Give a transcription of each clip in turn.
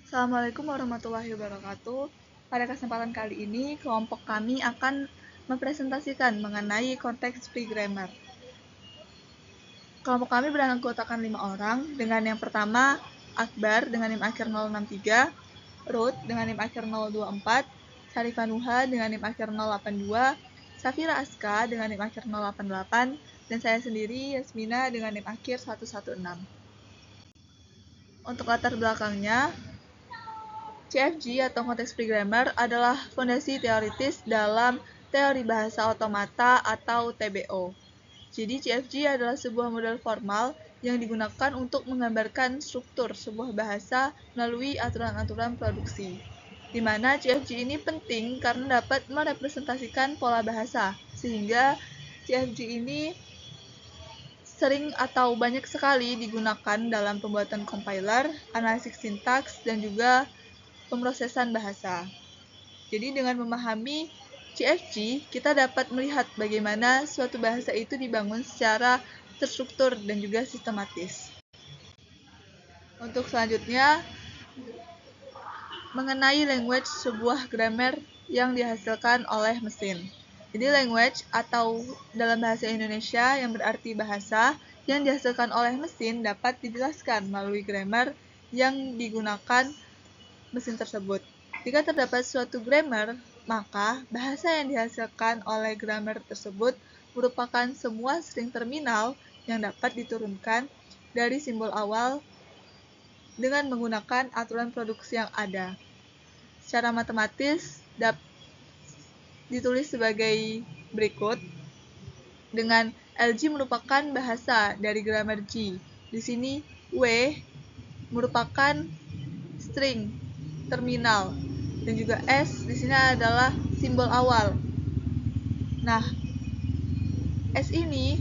Assalamualaikum warahmatullahi wabarakatuh. Pada kesempatan kali ini, kelompok kami akan mempresentasikan mengenai konteks free grammar. Kelompok kami beranggotakan 5 orang, dengan yang pertama Akbar dengan NIM akhir 063, Ruth dengan NIM akhir 024, Sarifah Nuha dengan NIM akhir 082, Safira Aska dengan NIM akhir 088, dan saya sendiri Yasmina dengan NIM akhir 116. Untuk latar belakangnya, CFG atau konteks free grammar adalah fondasi teoritis dalam teori bahasa otomata atau TBO. Jadi CFG adalah sebuah model formal yang digunakan untuk menggambarkan struktur sebuah bahasa melalui aturan-aturan produksi. Di mana CFG ini penting karena dapat merepresentasikan pola bahasa, sehingga CFG ini sering atau banyak sekali digunakan dalam pembuatan compiler, analisis sintaks, dan juga pemrosesan bahasa. Jadi dengan memahami CFG, kita dapat melihat bagaimana suatu bahasa itu dibangun secara terstruktur dan juga sistematis. Untuk selanjutnya, mengenai language sebuah grammar yang dihasilkan oleh mesin. Jadi language atau dalam bahasa Indonesia yang berarti bahasa yang dihasilkan oleh mesin dapat dijelaskan melalui grammar yang digunakan mesin tersebut. Jika terdapat suatu grammar, maka bahasa yang dihasilkan oleh grammar tersebut merupakan semua string terminal yang dapat diturunkan dari simbol awal dengan menggunakan aturan produksi yang ada. Secara matematis ditulis sebagai berikut. Dengan LG merupakan bahasa dari grammar G. Di sini W merupakan string terminal dan juga S di sini adalah simbol awal. Nah, S ini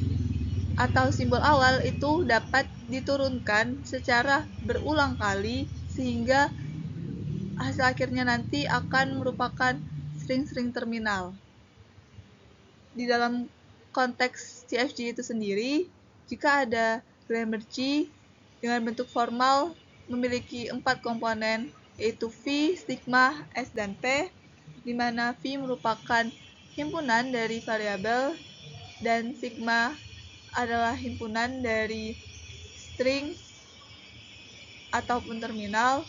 atau simbol awal itu dapat diturunkan secara berulang kali sehingga hasil akhirnya nanti akan merupakan string-string terminal. Di dalam konteks CFG itu sendiri, jika ada grammar G dengan bentuk formal memiliki 4 komponen, yaitu V, sigma, S, dan P, di mana V merupakan himpunan dari variabel dan sigma adalah himpunan dari string ataupun terminal.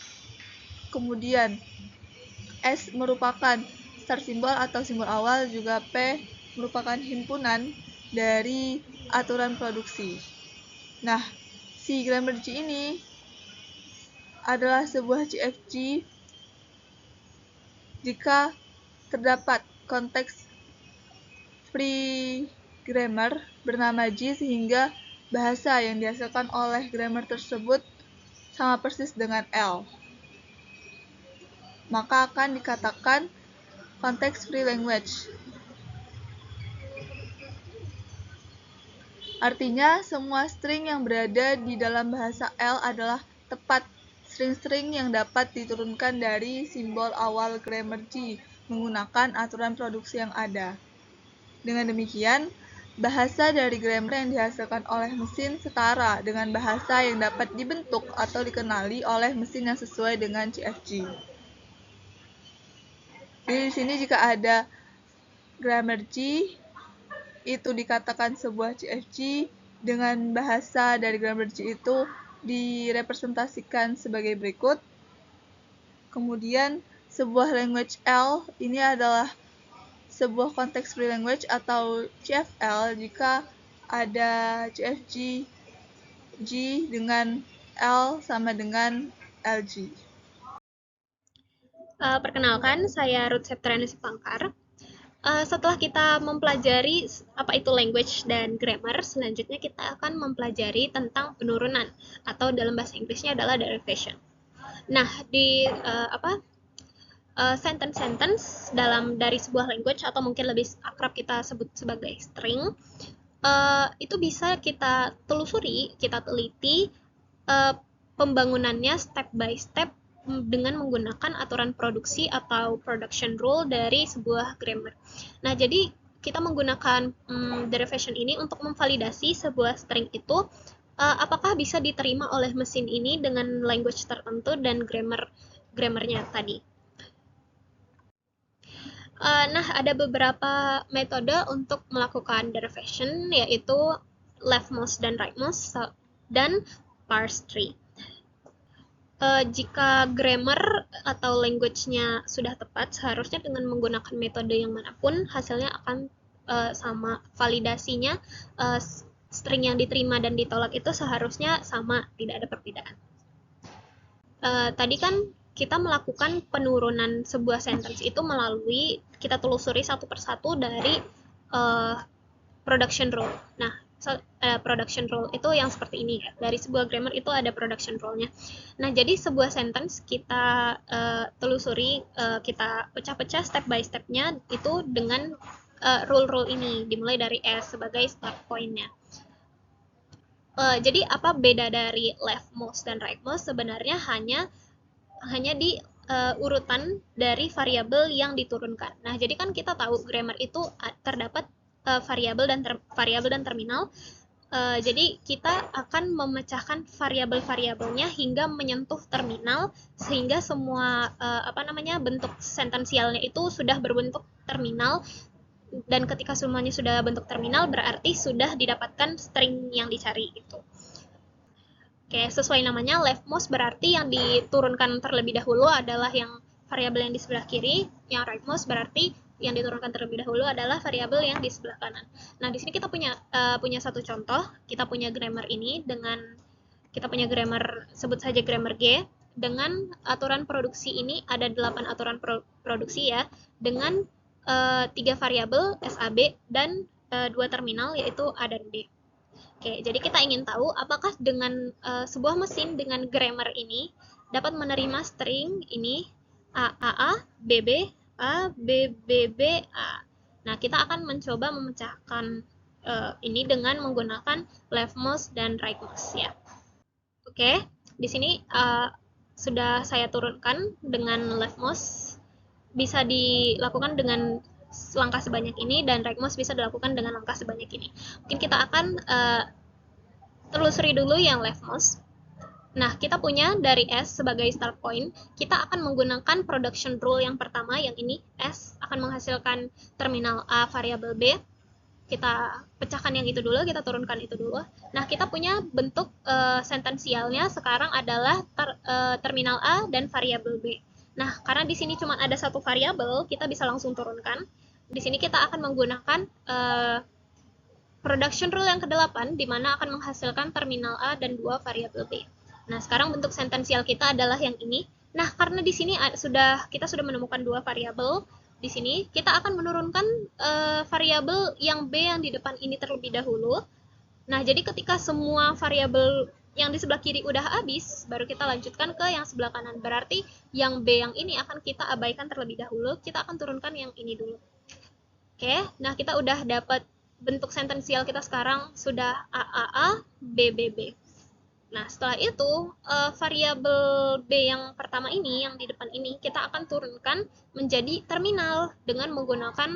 Kemudian S merupakan start simbol atau simbol awal, juga P merupakan himpunan dari aturan produksi. Nah, si grammar G ini adalah sebuah CFG jika terdapat konteks free grammar bernama G sehingga bahasa yang dihasilkan oleh grammar tersebut sama persis dengan L, maka akan dikatakan konteks free language. Artinya, semua string yang berada di dalam bahasa L adalah tepat string-string yang dapat diturunkan dari simbol awal grammar G menggunakan aturan produksi yang ada. Dengan demikian, bahasa dari grammar yang dihasilkan oleh mesin setara dengan bahasa yang dapat dibentuk atau dikenali oleh mesin yang sesuai dengan CFG. Jadi di sini jika ada grammar G, itu dikatakan sebuah CFG dengan bahasa dari grammar G itu direpresentasikan sebagai berikut. Kemudian sebuah language L ini adalah sebuah konteks free language atau CFL jika ada CFG G dengan L sama dengan LG. Perkenalkan, saya Ruth Septriana Sipangkar. Setelah kita mempelajari apa itu language dan grammar, selanjutnya kita akan mempelajari tentang penurunan atau dalam bahasa Inggrisnya adalah derivation. Nah, di sentence-sentence dari sebuah language atau mungkin lebih akrab kita sebut sebagai string, itu bisa kita telusuri, kita teliti pembangunannya step by step dengan menggunakan aturan produksi atau production rule dari sebuah grammar. Nah, jadi kita menggunakan derivation ini untuk memvalidasi sebuah string itu apakah bisa diterima oleh mesin ini dengan language tertentu dan grammar grammarnya tadi. Nah, ada beberapa metode untuk melakukan derivation, yaitu leftmost dan rightmost, dan parse tree. Jika grammar atau language-nya sudah tepat, seharusnya dengan menggunakan metode yang manapun, hasilnya akan sama. Validasinya, string yang diterima dan ditolak itu seharusnya sama, tidak ada perbedaan. Tadi kan kita melakukan penurunan sebuah sentence itu melalui kita telusuri satu persatu dari production rule. Nah, production rule itu yang seperti ini ya. Dari sebuah grammar itu ada production rule-nya. Nah, jadi sebuah sentence kita telusuri, kita pecah-pecah step by step-nya itu dengan rule-rule ini, dimulai dari S sebagai start point-nya. Jadi apa beda dari leftmost dan rightmost? Sebenarnya hanya di urutan dari variabel yang diturunkan. Nah, jadi kan kita tahu grammar itu terdapat variabel dan terminal. Jadi kita akan memecahkan variabel-variabelnya hingga menyentuh terminal, sehingga semua bentuk sentensialnya itu sudah berbentuk terminal. Dan ketika semuanya sudah bentuk terminal, berarti sudah didapatkan string yang dicari gitu. Oke, sesuai namanya, leftmost berarti yang diturunkan terlebih dahulu adalah yang variabel yang di sebelah kiri, yang rightmost berarti yang diturunkan terlebih dahulu adalah variabel yang di sebelah kanan. Nah, di sini kita punya satu contoh. Kita punya grammar ini kita punya grammar, sebut saja grammar G, dengan aturan produksi ini ada 8 aturan produksi ya, dengan 3 variabel SAB dan 2 terminal yaitu A dan B. Oke, jadi kita ingin tahu apakah dengan sebuah mesin dengan grammar ini dapat menerima string ini AAA, BB, A, BBB, A. Nah, kita akan mencoba memecahkan ini dengan menggunakan leftmost dan rightmost ya. Oke, di sini sudah saya turunkan dengan leftmost, bisa dilakukan dengan langkah sebanyak ini, dan rightmost bisa dilakukan dengan langkah sebanyak ini. Mungkin kita akan telusuri dulu yang leftmost. Nah, kita punya dari S sebagai start point, kita akan menggunakan production rule yang pertama, yang ini. S akan menghasilkan terminal A variabel B. Kita pecahkan yang itu dulu, kita turunkan itu dulu. Nah, kita punya bentuk sentensialnya sekarang adalah terminal A dan variabel B. Nah, karena di sini cuma ada satu variabel, kita bisa langsung turunkan. Di sini kita akan menggunakan production rule yang ke-8, di mana akan menghasilkan terminal A dan 2 variabel B. Nah, sekarang bentuk sentensial kita adalah yang ini. Nah, karena di sini kita sudah menemukan 2 variabel, di sini kita akan menurunkan variabel yang B yang di depan ini terlebih dahulu. Nah, jadi ketika semua variabel yang di sebelah kiri udah habis, baru kita lanjutkan ke yang sebelah kanan. Berarti yang B yang ini akan kita abaikan terlebih dahulu, kita akan turunkan yang ini dulu. Oke, nah kita udah dapat bentuk sentensial kita sekarang sudah AAA, BBB. Nah, setelah itu, variabel B yang pertama ini, yang di depan ini, kita akan turunkan menjadi terminal dengan menggunakan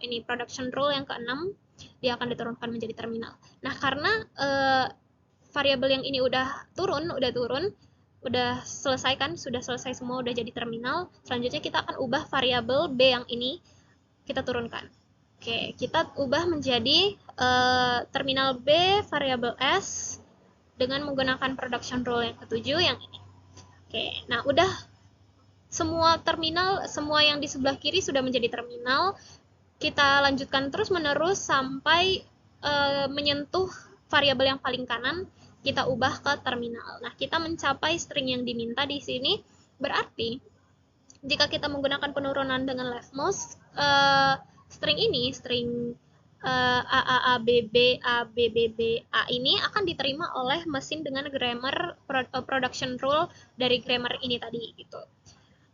ini production rule yang ke-6, dia akan diturunkan menjadi terminal. Nah, karena variabel yang ini udah turun, udah selesai kan, sudah selesai semua, udah jadi terminal. Selanjutnya kita akan ubah variabel B yang ini, kita turunkan. Oke, kita ubah menjadi terminal B variabel S dengan menggunakan production rule yang ke-7 yang ini. Oke, nah udah semua terminal, semua yang di sebelah kiri sudah menjadi terminal. Kita lanjutkan terus menerus sampai menyentuh variabel yang paling kanan, kita ubah ke terminal. Nah, kita mencapai string yang diminta di sini. Berarti jika kita menggunakan penurunan dengan leftmost, string ini, string AAABB, ABBB, A ini akan diterima oleh mesin dengan grammar production rule dari grammar ini tadi gitu.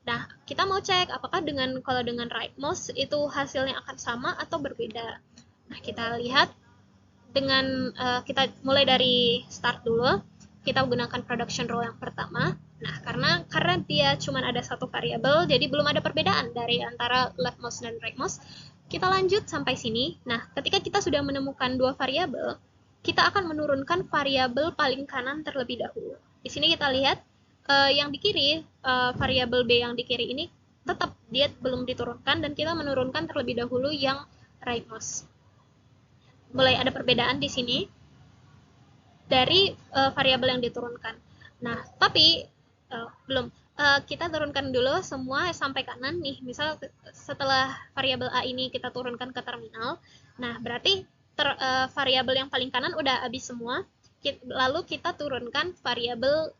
Nah, kita mau cek apakah kalau dengan rightmost itu hasilnya akan sama atau berbeda. Nah, kita lihat dengan kita mulai dari start dulu. Kita gunakan production rule yang pertama. Nah, karena dia cuma ada satu variabel, jadi belum ada perbedaan dari antara leftmost dan rightmost. Kita lanjut sampai sini. Nah, ketika kita sudah menemukan 2 variabel, kita akan menurunkan variabel paling kanan terlebih dahulu. Di sini kita lihat yang di kiri, variabel B yang di kiri ini tetap dia belum diturunkan dan kita menurunkan terlebih dahulu yang rightmost. Mulai ada perbedaan di sini dari variabel yang diturunkan. Nah, tapi belum. Kita turunkan dulu semua sampai kanan nih. Misal setelah variabel A ini kita turunkan ke terminal. Nah, berarti variabel yang paling kanan udah habis semua. Lalu kita turunkan variabel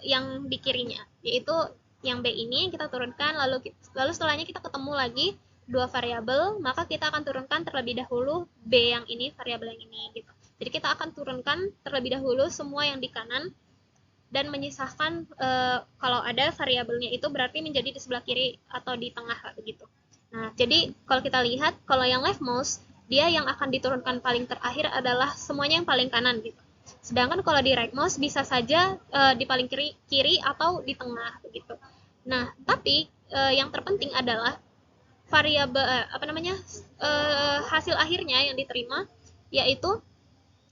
yang di kirinya, yaitu yang B ini kita turunkan, lalu setelahnya kita ketemu lagi dua variabel, maka kita akan turunkan terlebih dahulu B yang ini, variabel yang ini gitu. Jadi kita akan turunkan terlebih dahulu semua yang di kanan dan menyisakan kalau ada variabelnya itu berarti menjadi di sebelah kiri atau di tengah begitu. Nah, jadi kalau kita lihat kalau yang leftmost dia yang akan diturunkan paling terakhir adalah semuanya yang paling kanan gitu. Sedangkan kalau di rightmost bisa saja di paling kiri atau di tengah begitu. Nah, tapi yang terpenting adalah variabel hasil akhirnya yang diterima yaitu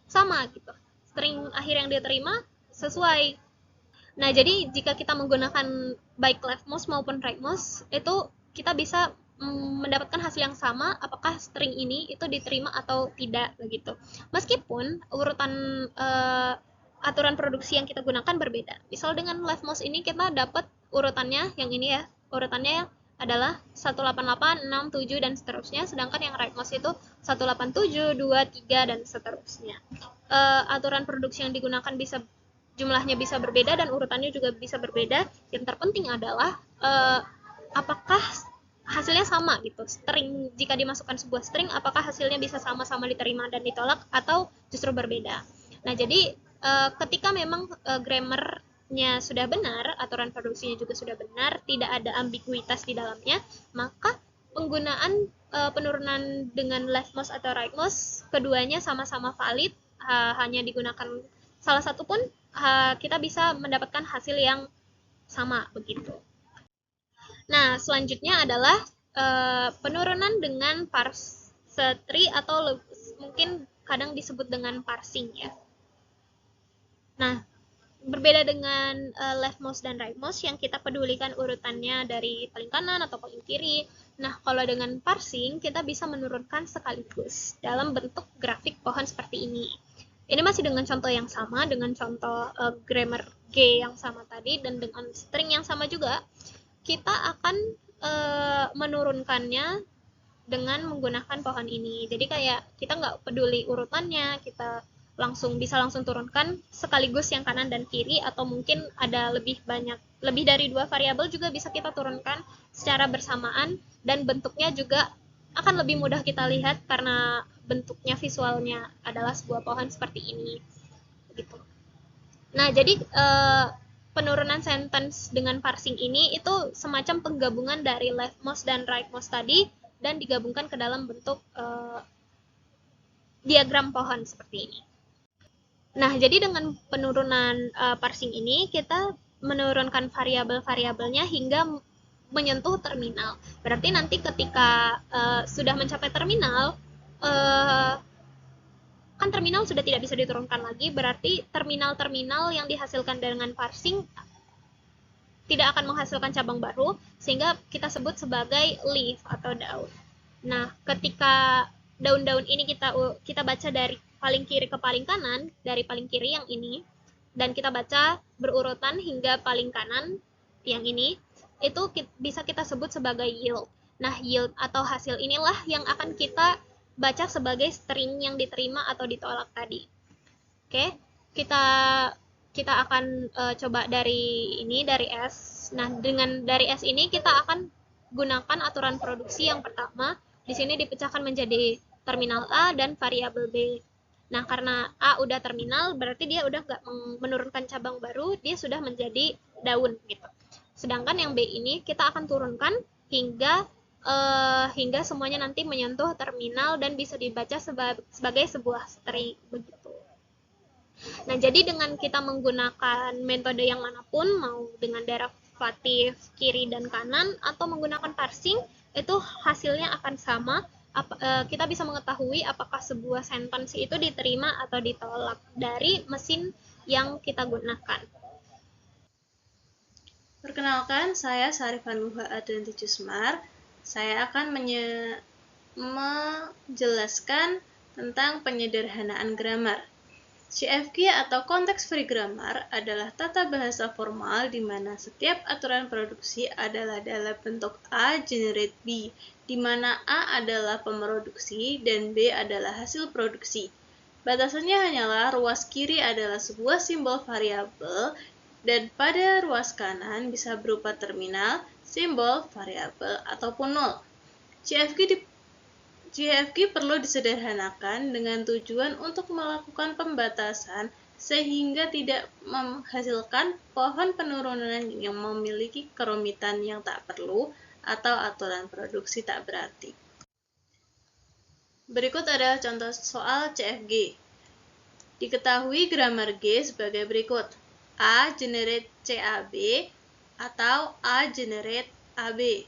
sama gitu. String akhir yang diterima sesuai. Nah, jadi jika kita menggunakan baik leftmost maupun rightmost itu kita bisa mendapatkan hasil yang sama apakah string ini itu diterima atau tidak begitu. Meskipun urutan aturan produksi yang kita gunakan berbeda. Misal dengan leftmost ini kita dapat urutannya yang ini ya. Urutannya adalah 188, 6, 7 dan seterusnya, sedangkan yang rightmost itu 187, 2, 3 dan seterusnya. Aturan produksi yang digunakan bisa jumlahnya bisa berbeda dan urutannya juga bisa berbeda. Yang terpenting adalah apakah hasilnya sama gitu. String jika dimasukkan sebuah string apakah hasilnya bisa sama-sama diterima dan ditolak atau justru berbeda. Nah, jadi ketika memang grammarnya sudah benar, aturan produksinya juga sudah benar, tidak ada ambiguitas di dalamnya, maka penggunaan penurunan dengan leftmost atau rightmost keduanya sama-sama valid, hanya digunakan salah satu pun kita bisa mendapatkan hasil yang sama begitu. Nah, selanjutnya adalah penurunan dengan parse tree atau mungkin kadang disebut dengan parsing ya. Nah, berbeda dengan leftmost dan rightmost yang kita pedulikan urutannya dari paling kanan atau paling kiri. Nah, kalau dengan parsing kita bisa menurunkan sekaligus dalam bentuk grafik pohon seperti ini. Ini masih dengan contoh yang sama, dengan contoh grammar G yang sama tadi dan dengan string yang sama juga. Kita akan menurunkannya dengan menggunakan pohon ini. Jadi kayak kita nggak peduli urutannya, kita bisa langsung turunkan sekaligus yang kanan dan kiri, atau mungkin ada lebih dari dua variabel juga bisa kita turunkan secara bersamaan dan bentuknya juga akan lebih mudah kita lihat karena bentuknya visualnya adalah sebuah pohon seperti ini gitu. Nah, jadi penurunan sentence dengan parsing ini itu semacam penggabungan dari leftmost dan rightmost tadi dan digabungkan ke dalam bentuk diagram pohon seperti ini. Nah, jadi dengan penurunan parsing ini kita menurunkan variabel-variabelnya hingga menyentuh terminal. Berarti nanti ketika sudah mencapai terminal, kan terminal sudah tidak bisa diturunkan lagi, berarti terminal-terminal yang dihasilkan dengan parsing tidak akan menghasilkan cabang baru, sehingga kita sebut sebagai leaf atau daun. Nah, ketika daun-daun ini kita baca dari paling kiri ke paling kanan, dari paling kiri yang ini, dan kita baca berurutan hingga paling kanan yang ini, itu bisa kita sebut sebagai yield. Nah, yield atau hasil inilah yang akan kita baca sebagai string yang diterima atau ditolak tadi. Oke, kita akan coba dari S. Nah, dengan dari S ini kita akan gunakan aturan produksi yang pertama. Di sini dipecahkan menjadi terminal A dan variabel B. Nah, karena A udah terminal, berarti dia udah nggak menurunkan cabang baru, dia sudah menjadi daun gitu. Sedangkan yang B ini kita akan turunkan hingga semuanya nanti menyentuh terminal dan bisa dibaca sebagai sebuah string begitu. Nah, jadi dengan kita menggunakan metode yang manapun, mau dengan derivatif kiri dan kanan atau menggunakan parsing, itu hasilnya akan sama. Kita bisa mengetahui apakah sebuah sentence itu diterima atau ditolak dari mesin yang kita gunakan. Perkenalkan, saya Sarifan Nuha Adrianti Jusmar. Saya akan menjelaskan tentang penyederhanaan grammar. CFG atau Context Free Grammar adalah tata bahasa formal di mana setiap aturan produksi adalah dalam bentuk A generate B, di mana A adalah pemroduksi dan B adalah hasil produksi. Batasannya hanyalah ruas kiri adalah sebuah simbol variabel dan pada ruas kanan bisa berupa terminal, simbol, variabel, ataupun nol. CFG perlu disederhanakan dengan tujuan untuk melakukan pembatasan sehingga tidak menghasilkan pohon penurunan yang memiliki kerumitan yang tak perlu atau aturan produksi tak berarti. Berikut adalah contoh soal CFG. Diketahui grammar G sebagai berikut. A generate CAB atau A generate AB.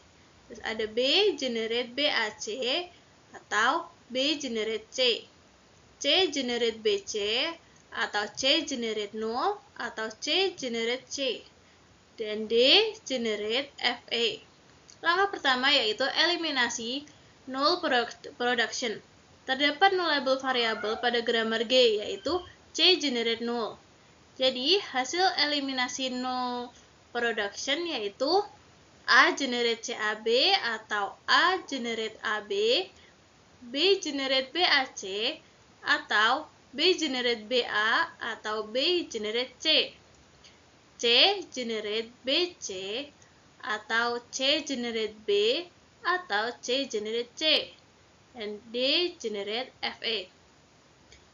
Terus ada B generate BAC atau B generate C. C generate BC atau C generate 0 atau C generate C. Dan D generate FA. Langkah pertama yaitu eliminasi null production. Terdapat nullable variable pada grammar G yaitu C generate null. Jadi hasil eliminasi null production yaitu A generate CAB atau A generate AB, B generate BAC atau B generate BA atau B generate C. C generate BC atau C generate B atau C generate C. Dan D generate FA.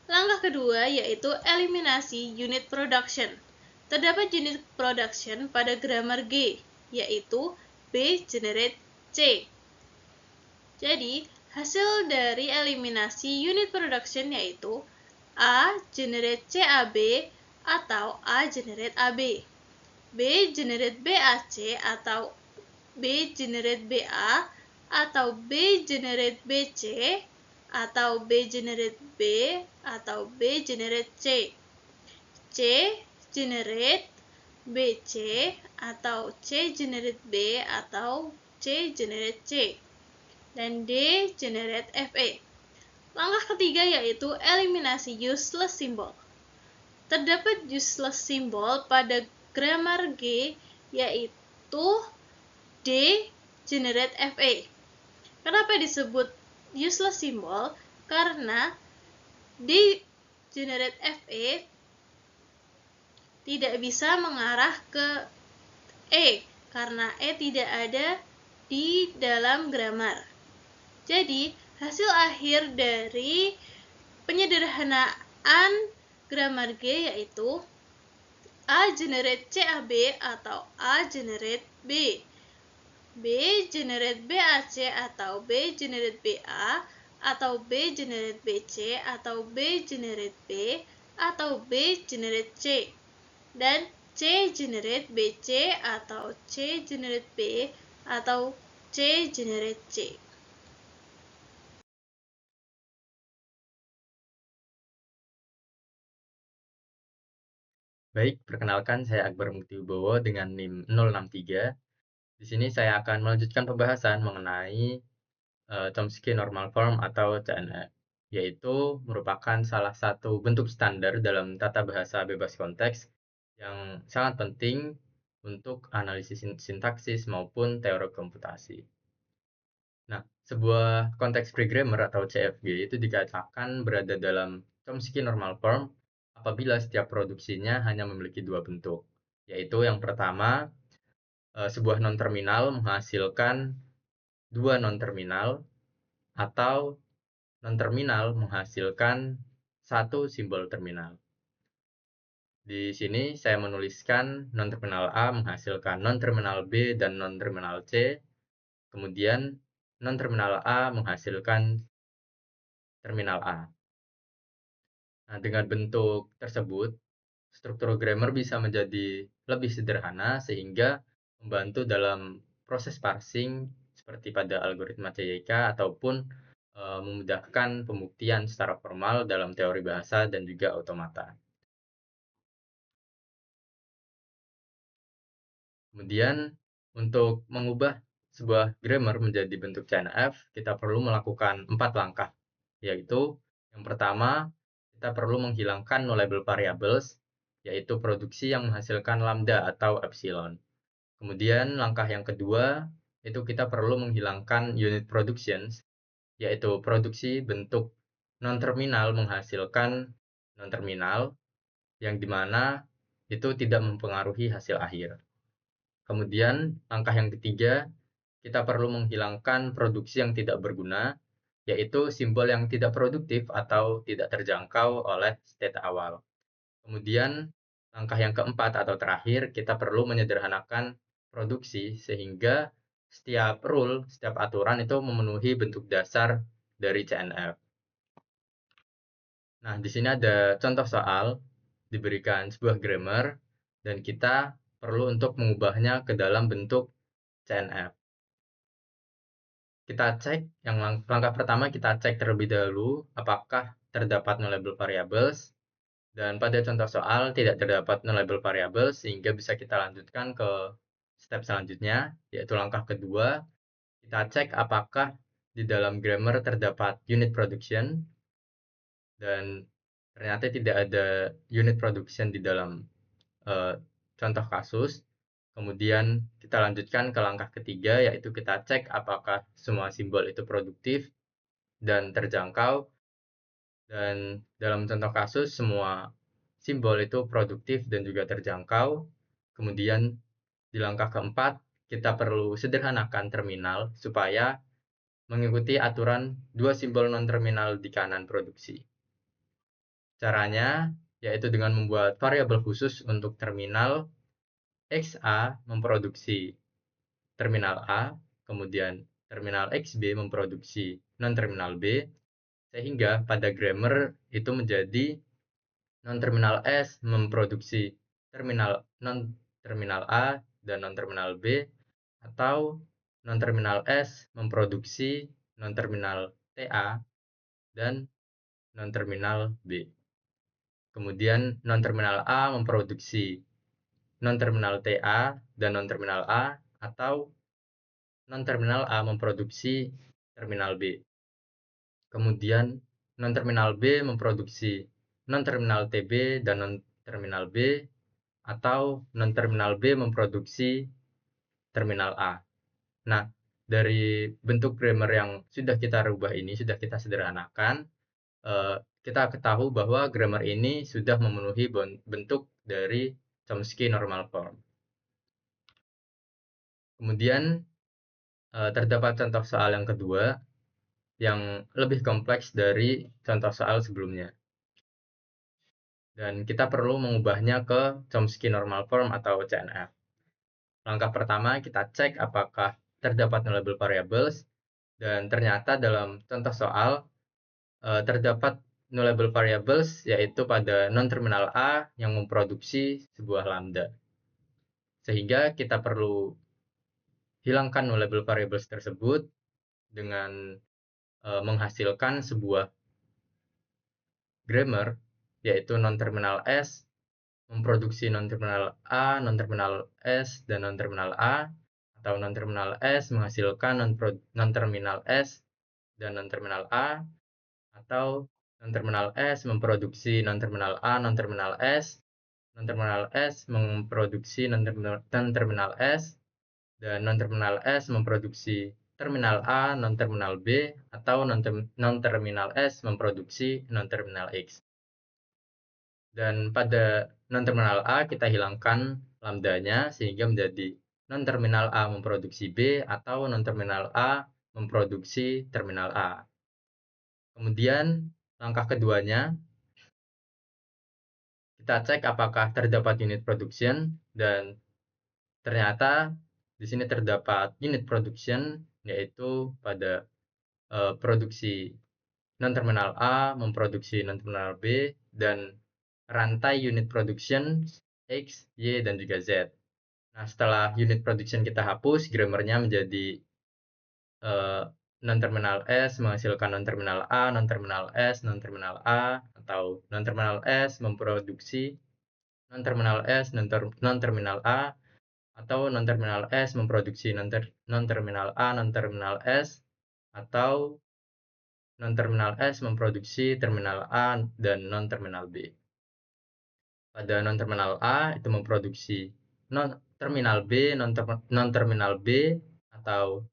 Langkah kedua yaitu eliminasi unit production. Terdapat unit production pada grammar G, yaitu B generate C. Jadi, hasil dari eliminasi unit production yaitu A generate CAB atau A generate AB, B generate BAC atau B generate BA atau B generate BC atau B generate B atau B generate C. C generate BC atau C generate B atau C generate C. Dan D generate FA. Langkah ketiga yaitu eliminasi useless symbol. Terdapat useless symbol pada grammar G yaitu D generate FA. Kenapa disebut useless symbol? Karena D generate FA tidak bisa mengarah ke E karena E tidak ada di dalam grammar. Jadi, hasil akhir dari penyederhanaan grammar G yaitu A generate CAB atau A generate B, B generate BAC atau B generate BA atau B generate BC atau B generate B atau B generate C. Dan C generate BC atau C generate B atau C generate C. Baik, perkenalkan saya Akbar Mukti Wibowo dengan NIM 063. Di sini saya akan melanjutkan pembahasan mengenai Chomsky Normal Form atau CNF, yaitu merupakan salah satu bentuk standar dalam tata bahasa bebas konteks yang sangat penting untuk analisis sintaksis maupun teori komputasi. Nah, sebuah konteks free grammar atau CFG itu dikatakan berada dalam Chomsky Normal Form apabila setiap produksinya hanya memiliki dua bentuk, yaitu yang pertama, sebuah non-terminal menghasilkan dua non-terminal atau non-terminal menghasilkan satu simbol terminal. Di sini saya menuliskan non-terminal A menghasilkan non-terminal B dan non-terminal C, kemudian non-terminal A menghasilkan terminal A. Nah, dengan bentuk tersebut, struktur grammar bisa menjadi lebih sederhana sehingga membantu dalam proses parsing seperti pada algoritma CYK ataupun memudahkan pembuktian secara formal dalam teori bahasa dan juga automata. Kemudian untuk mengubah sebuah grammar menjadi bentuk CNF, kita perlu melakukan 4 langkah, yaitu yang pertama, kita perlu menghilangkan nullable variables, yaitu produksi yang menghasilkan lambda atau epsilon. Kemudian langkah yang kedua, itu kita perlu menghilangkan unit productions, yaitu produksi bentuk non-terminal menghasilkan non-terminal, yang dimana itu tidak mempengaruhi hasil akhir. Kemudian langkah yang ketiga, kita perlu menghilangkan produksi yang tidak berguna, yaitu simbol yang tidak produktif atau tidak terjangkau oleh state awal. Kemudian langkah yang keempat atau terakhir, kita perlu menyederhanakan produksi sehingga setiap rule, setiap aturan itu memenuhi bentuk dasar dari CNF. Nah, di sini ada contoh soal, diberikan sebuah grammar, dan kita perlu untuk mengubahnya ke dalam bentuk CNF. Kita cek, yang langkah pertama kita cek terlebih dahulu apakah terdapat nullable variables, dan pada contoh soal tidak terdapat nullable variables sehingga bisa kita lanjutkan ke step selanjutnya, yaitu langkah kedua, kita cek apakah di dalam grammar terdapat unit production, dan ternyata tidak ada unit production di dalam contoh kasus. Kemudian kita lanjutkan ke langkah ketiga, yaitu kita cek apakah semua simbol itu produktif dan terjangkau. Dan dalam contoh kasus, semua simbol itu produktif dan juga terjangkau. Kemudian di langkah keempat, kita perlu sederhanakan terminal supaya mengikuti aturan dua simbol non-terminal di kanan produksi. Caranya yaitu dengan membuat variabel khusus untuk terminal XA memproduksi terminal A, kemudian terminal XB memproduksi non-terminal B, sehingga pada grammar itu menjadi non-terminal S memproduksi non-terminal A dan non-terminal B, atau non-terminal S memproduksi non-terminal TA dan non-terminal B. Kemudian non-terminal A memproduksi non-terminal TA dan non-terminal A, atau non-terminal A memproduksi terminal B. Kemudian non-terminal B memproduksi non-terminal TB dan non-terminal B, atau non-terminal B memproduksi terminal A. Nah, dari bentuk grammar yang sudah kita rubah ini, sudah kita sederhanakan, kita ketahui bahwa grammar ini sudah memenuhi bentuk dari Chomsky normal form. Kemudian terdapat contoh soal yang kedua yang lebih kompleks dari contoh soal sebelumnya. Dan kita perlu mengubahnya ke Chomsky normal form atau CNF. Langkah pertama kita cek apakah terdapat nullable variables, dan ternyata dalam contoh soal terdapat nullable variables yaitu pada non-terminal A yang memproduksi sebuah lambda. Sehingga kita perlu hilangkan nullable variables tersebut dengan menghasilkan sebuah grammar yaitu non-terminal S memproduksi non-terminal A, non-terminal S, dan non-terminal A, atau non-terminal S menghasilkan non-terminal S dan non-terminal A, atau non-terminal S memproduksi non-terminal A, non-terminal S, non-terminal S memproduksi non-terminal S, dan non-terminal S memproduksi terminal A, non-terminal B, atau non-terminal S memproduksi non-terminal X. Dan pada non-terminal A kita hilangkan lambdanya sehingga menjadi non-terminal A memproduksi B, atau non-terminal A memproduksi terminal A. Kemudian langkah keduanya, kita cek apakah terdapat unit production, dan ternyata di sini terdapat unit production yaitu pada produksi non-terminal A memproduksi non-terminal B, dan rantai unit production X, Y, dan juga Z. Nah, setelah unit production kita hapus, grammarnya menjadi non-terminal S menghasilkan non-terminal A, non-terminal S, non-terminal A, atau non-terminal S memproduksi non-terminal S, non-terminal A, atau non-terminal S memproduksi non-terminal A, non-terminal S, atau non-terminal S memproduksi terminal A dan non-terminal B. Pada non-terminal A itu memproduksi terminal B, non-terminal B, atau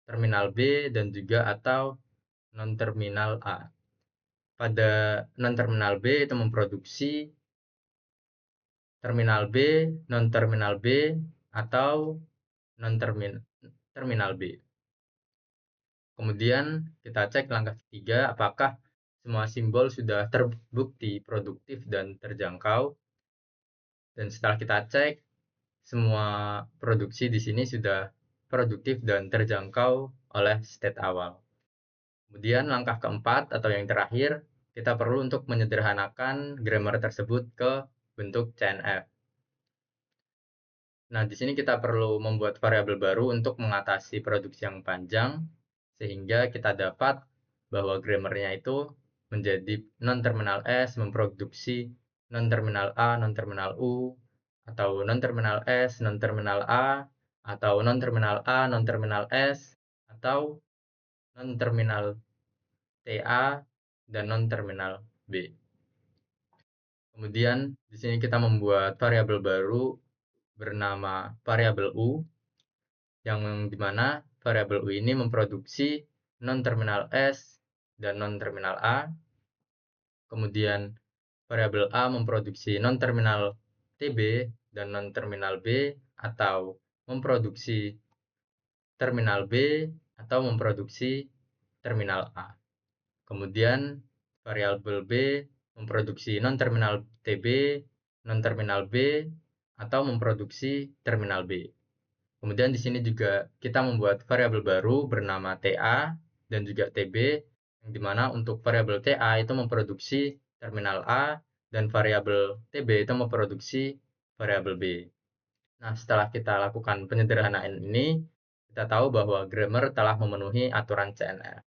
terminal B dan juga atau non-terminal A. Pada non-terminal B itu memproduksi terminal B, non-terminal B, atau non-terminal B. Kemudian kita cek langkah ketiga, apakah semua simbol sudah terbukti produktif dan terjangkau. Dan setelah kita cek, semua produksi di sini sudah produktif dan terjangkau oleh state awal. Kemudian langkah keempat atau yang terakhir, kita perlu untuk menyederhanakan grammar tersebut ke bentuk CNF. Nah, di sini kita perlu membuat variabel baru untuk mengatasi produksi yang panjang, sehingga kita dapat bahwa grammarnya itu menjadi non-terminal S memproduksi non-terminal A, non-terminal U, atau non-terminal S, non-terminal A, atau non-terminal A, non-terminal S, atau non-terminal TA, dan non-terminal B. Kemudian di sini kita membuat variabel baru bernama variabel U, yang dimana variabel U ini memproduksi non-terminal S dan non-terminal A. Kemudian variabel A memproduksi non-terminal TB dan non-terminal B, atau memproduksi terminal B atau memproduksi terminal A. Kemudian variabel B memproduksi non-terminal TB, non-terminal B, atau memproduksi terminal B. Kemudian di sini juga kita membuat variabel baru bernama TA dan juga TB, yang dimana untuk variabel TA itu memproduksi terminal A dan variabel TB itu memproduksi variabel B. Nah, setelah kita lakukan penyederhanaan ini, kita tahu bahwa grammar telah memenuhi aturan CNF.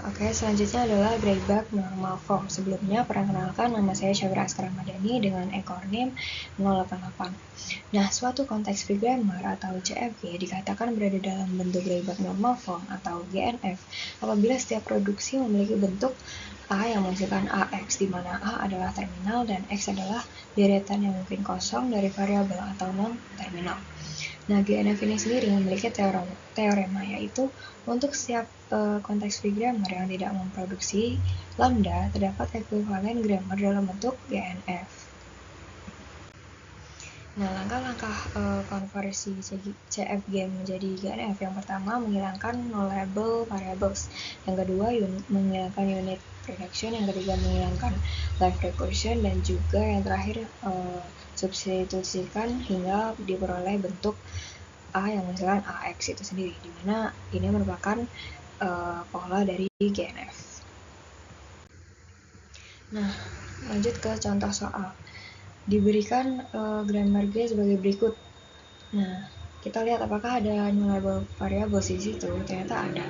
Oke, selanjutnya adalah Greybach normal form. Sebelumnya, perkenalkan, nama saya Syafira Askara Madani dengan ekor NIM 088. Nah, suatu konteks free grammar atau CFG dikatakan berada dalam bentuk Greybach normal form atau GNF apabila setiap produksi memiliki bentuk A yang menghasilkan AX, di mana A adalah terminal dan X adalah deretan yang mungkin kosong dari variabel atau non-terminal. Nah, GNF ini sendiri memiliki teorema, yaitu untuk setiap konteks free grammar yang tidak memproduksi lambda, terdapat ekuivalen grammar dalam bentuk GNF. Nah, langkah-langkah konversi CFG menjadi GNF, yang pertama menghilangkan nullable variables, yang kedua menghilangkan unit production, yang ketiga menghilangkan live recursion, dan juga yang terakhir substitusikan hingga diperoleh bentuk A yang menghasilkan AX itu sendiri, dimana ini merupakan pola dari GNF. Nah, lanjut ke contoh soal. Diberikan grammar G sebagai berikut. Nah, kita lihat apakah ada nullable variable di situ. Ternyata ada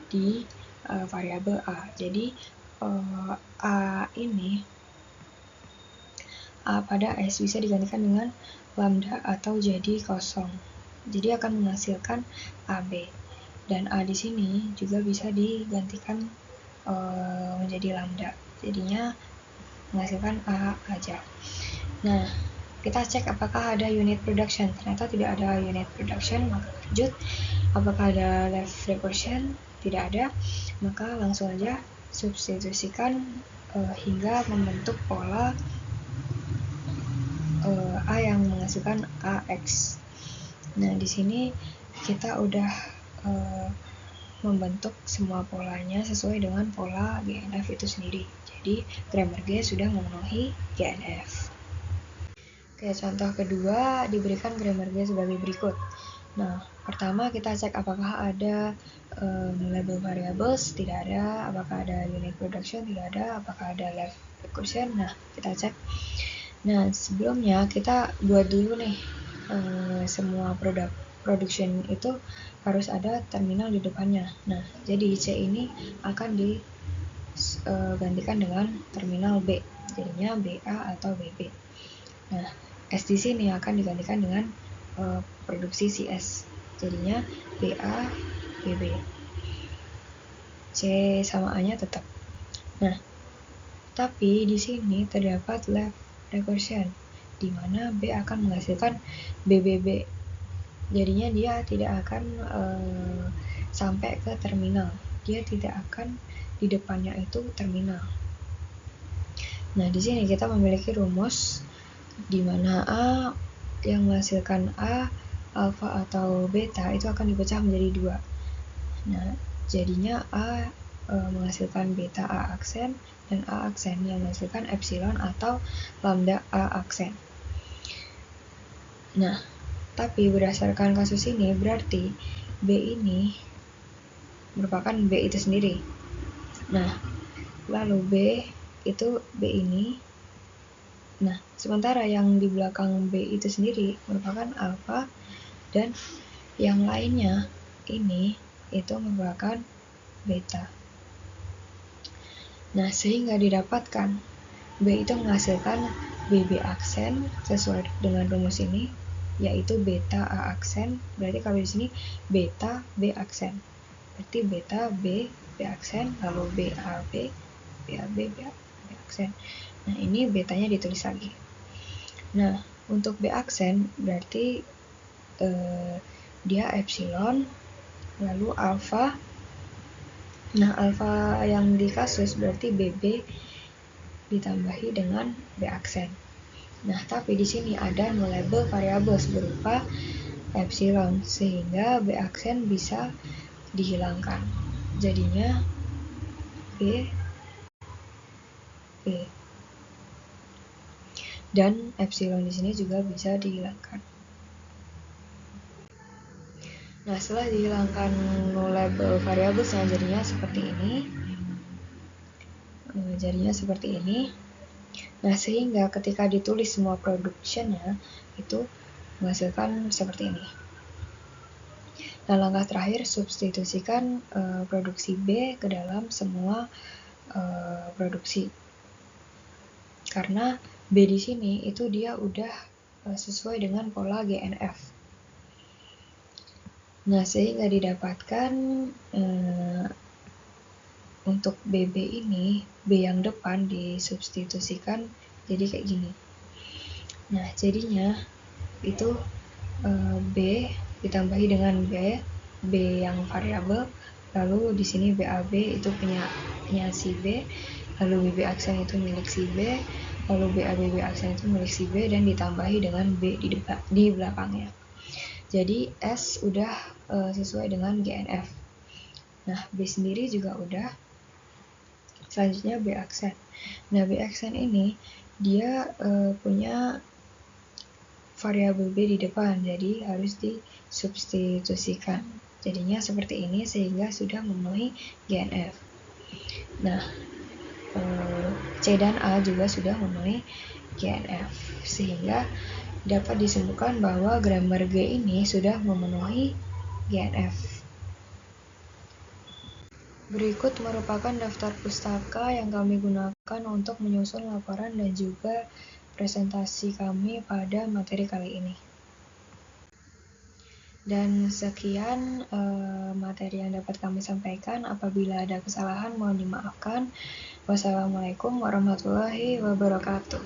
di variabel A. Jadi A ini, A pada S bisa digantikan dengan lambda atau jadi kosong. Jadi akan menghasilkan AB. Dan A di sini juga bisa digantikan menjadi lambda. Jadinya menghasilkan A aja. Nah, kita cek apakah ada unit production. Ternyata tidak ada unit production, maka lanjut. Apakah ada live recursion? Tidak ada. Maka langsung aja substitusikan hingga membentuk pola A yang menghasilkan AX. Nah, di sini kita udah membentuk semua polanya sesuai dengan pola GNF itu sendiri. Jadi, grammar G sudah memenuhi GNF. Oke, contoh kedua diberikan grammar G sebagai berikut. Nah, pertama kita cek apakah ada label variables, tidak ada. Apakah ada unit production, tidak ada. Apakah ada live recursion. Nah, kita cek. Nah, sebelumnya kita buat dulu nih semua production itu harus ada terminal di depannya. Nah, jadi C ini akan digantikan dengan terminal B. jadinya BA atau BB. Nah, S di sini akan digantikan dengan produksi CS, jadinya BA, BB. C sama A-nya tetap. Nah, tapi di sini terdapat left recursion, di mana B akan menghasilkan BBB. Jadinya dia tidak akan sampai ke terminal. Dia tidak akan di depannya itu terminal. Nah, di sini kita memiliki rumus di mana A yang menghasilkan A, alfa atau beta itu akan dipecah menjadi 2. Nah, jadinya A menghasilkan beta A aksen dan A aksen yang menghasilkan epsilon atau lambda A aksen. Nah, tapi berdasarkan kasus ini berarti B ini merupakan B itu sendiri. Nah, lalu B itu B ini. Nah, sementara yang di belakang B itu sendiri merupakan alfa dan yang lainnya ini itu merupakan beta. Nah, sehingga didapatkan B itu menghasilkan BB aksen sesuai dengan rumus ini, yaitu beta A aksen. Berarti kalau di sini beta B aksen. Berarti beta B aksen, lalu BAB, BAB, B aksen. Nah, ini betanya ditulis lagi. Nah, untuk B aksen berarti dia epsilon, lalu alfa. Nah, alfa yang di kasus berarti BB ditambahi dengan B aksen. Nah, tapi di sini ada nullable variables berupa epsilon, sehingga B aksen bisa dihilangkan. Jadinya B. Dan epsilon di sini juga bisa dihilangkan. Nah, setelah dihilangkan nullable variables, jadinya seperti ini. Nah, sehingga ketika ditulis semua productionnya itu menghasilkan seperti ini. Nah, langkah terakhir substitusikan produksi B ke dalam semua produksi. Karena B di sini itu dia udah sesuai dengan pola GNF. Nah, sehingga didapatkan untuk BB ini, B yang depan disubstitusikan jadi kayak gini. Nah, jadinya itu B ditambahi dengan B yang variabel, lalu di sini BAB itu punya si B, lalu BB aksen itu milik si B, lalu BAB aksen itu milik si B, dan ditambahi dengan B di belakangnya. Jadi S udah sesuai dengan GNF. Nah, B sendiri juga udah. Selanjutnya B aksen. Nah, B aksen ini dia punya variabel B di depan, jadi harus disubstitusikan. Jadinya seperti ini sehingga sudah memenuhi GNF. Nah, C dan A juga sudah memenuhi GNF, sehingga dapat disimpulkan bahwa grammar G ini sudah memenuhi GNF. Berikut merupakan daftar pustaka yang kami gunakan untuk menyusun laporan dan juga presentasi kami pada materi kali ini. Dan sekian materi yang dapat kami sampaikan. Apabila ada kesalahan mohon dimaafkan. Wassalamualaikum warahmatullahi wabarakatuh.